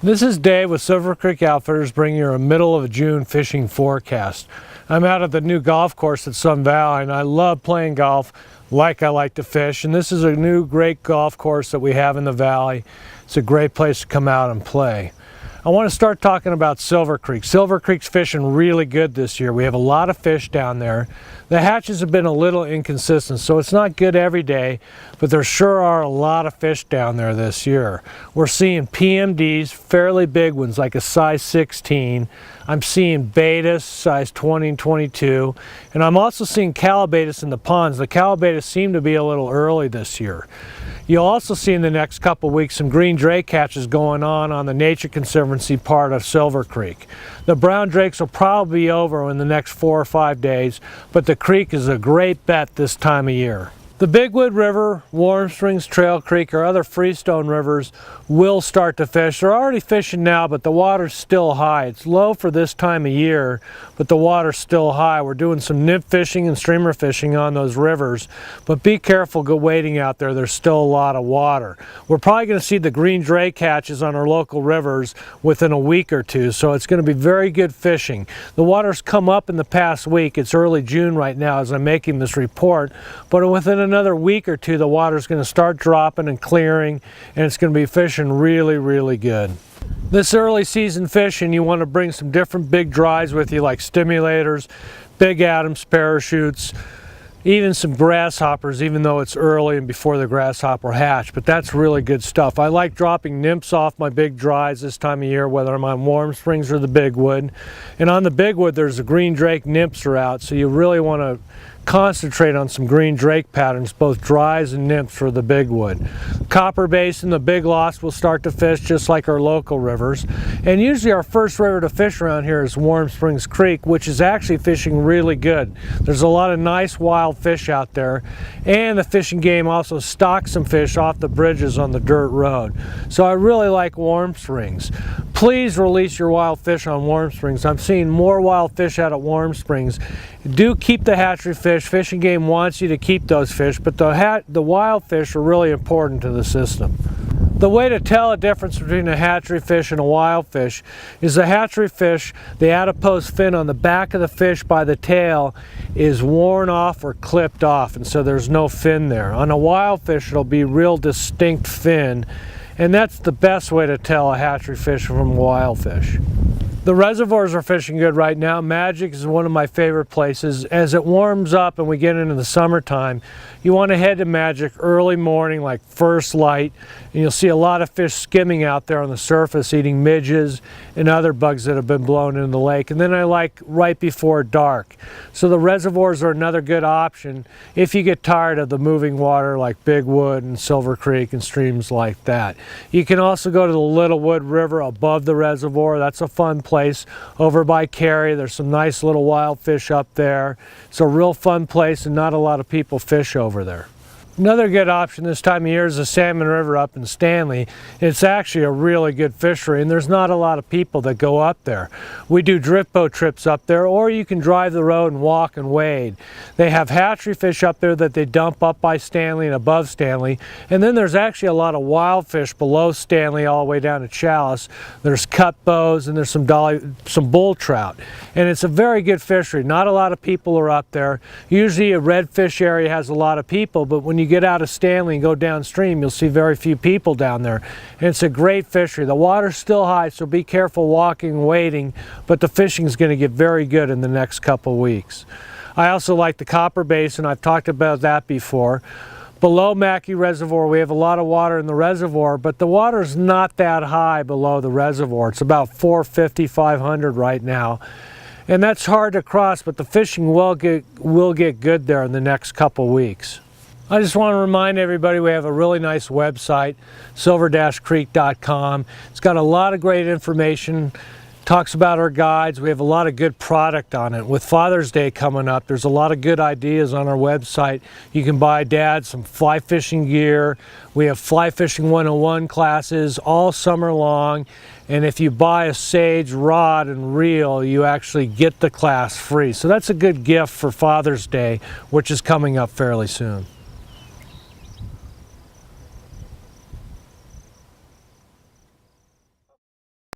This is Dave with Silver Creek Outfitters bringing you a middle of June fishing forecast. I'm out at the new golf course at Sun Valley and I love playing golf like I like to fish, and this is a new great golf course that we have in the valley. It's a great place to come out and play. I want to start talking about Silver Creek. Silver Creek's fishing really good this year. We have a lot of fish down there. The hatches have been a little inconsistent, so it's not good every day, but there sure are a lot of fish down there this year. We're seeing PMDs, fairly big ones, like a size 16. I'm seeing betas, size 20 and 22, and I'm also seeing calibetas in the ponds. The calibetas seem to be a little early this year. You'll also see in the next couple weeks some green drake catches going on the Nature Conservancy part of Silver Creek. The brown drakes will probably be over in the next 4 or 5 days, but the creek is a great bet this time of year. The Bigwood River, Warm Springs, Trail Creek, or other freestone rivers will start to fish. They're already fishing now, but the water's still high. It's low for this time of year, but the water's still high. We're doing some nymph fishing and streamer fishing on those rivers, but be careful wading out there. There's still a lot of water. We're probably going to see the green drake catches on our local rivers within a week or two, so it's going to be very good fishing. The water's come up in the past week. It's early June right now as I'm making this report, but within another week or two the water's going to start dropping and clearing, and it's going to be fishing really good. This early season fishing, you want to bring some different big dries with you, like stimulators, big Adams parachutes, even some grasshoppers, even though it's early and before the grasshopper hatch, but that's really good stuff. I like dropping nymphs off my big dries this time of year, whether I'm on Warm Springs or the Bigwood. And on the Bigwood there's the green drake nymphs are out, so you really want to concentrate on some green drake patterns, both dries and nymphs for the Bigwood. Copper Basin, the Big Lost will start to fish just like our local rivers. And usually our first river to fish around here is Warm Springs Creek, which is actually fishing really good. There's a lot of nice wild fish out there, and the fishing game also stocks some fish off the bridges on the dirt road. So I really like Warm Springs. Please release your wild fish on Warm Springs. I'm seeing more wild fish out at Warm Springs. Do keep the hatchery fish. Fishing game wants you to keep those fish, but the wild fish are really important to the system. The way to tell a difference between a hatchery fish and a wild fish is the hatchery fish, the adipose fin on the back of the fish by the tail is worn off or clipped off, and so there's no fin there. On a wild fish it'll be real distinct fin, and that's the best way to tell a hatchery fish from a wild fish. The reservoirs are fishing good right now. Magic is one of my favorite places. As it warms up and we get into the summertime, you want to head to Magic early morning, like first light, and you'll see a lot of fish skimming out there on the surface, eating midges and other bugs that have been blown into the lake. And then I like right before dark. So the reservoirs are another good option if you get tired of the moving water like Bigwood and Silver Creek and streams like that. You can also go to the Littlewood River above the reservoir. That's a fun place. Over by Cary, there's some nice little wild fish up there. It's a real fun place and not a lot of people fish over there. Another good option this time of year is the Salmon River up in Stanley. It's actually a really good fishery, and there's not a lot of people that go up there. We do drift boat trips up there, or you can drive the road and walk and wade. They have hatchery fish up there that they dump up by Stanley and above Stanley, and then there's actually a lot of wild fish below Stanley all the way down to Chalice. There's cut bows and there's some bull trout, and it's a very good fishery. Not a lot of people are up there. Usually a redfish area has a lot of people, but when you get out of Stanley and go downstream, you'll see very few people down there. And it's a great fishery. The water's still high, so be careful walking and wading, but the fishing is going to get very good in the next couple weeks. I also like the Copper Basin. I've talked about that before. Below Mackey Reservoir, we have a lot of water in the reservoir, but the water's not that high below the reservoir. It's about 450, 500 right now. And that's hard to cross, but the fishing will get good there in the next couple weeks. I just want to remind everybody we have a really nice website, silver-creek.com. It's got a lot of great information, talks about our guides. We have a lot of good product on it. With Father's Day coming up, there's a lot of good ideas on our website. You can buy Dad some fly fishing gear. We have Fly Fishing 101 classes all summer long. And if you buy a Sage rod and reel, you actually get the class free. So that's a good gift for Father's Day, which is coming up fairly soon.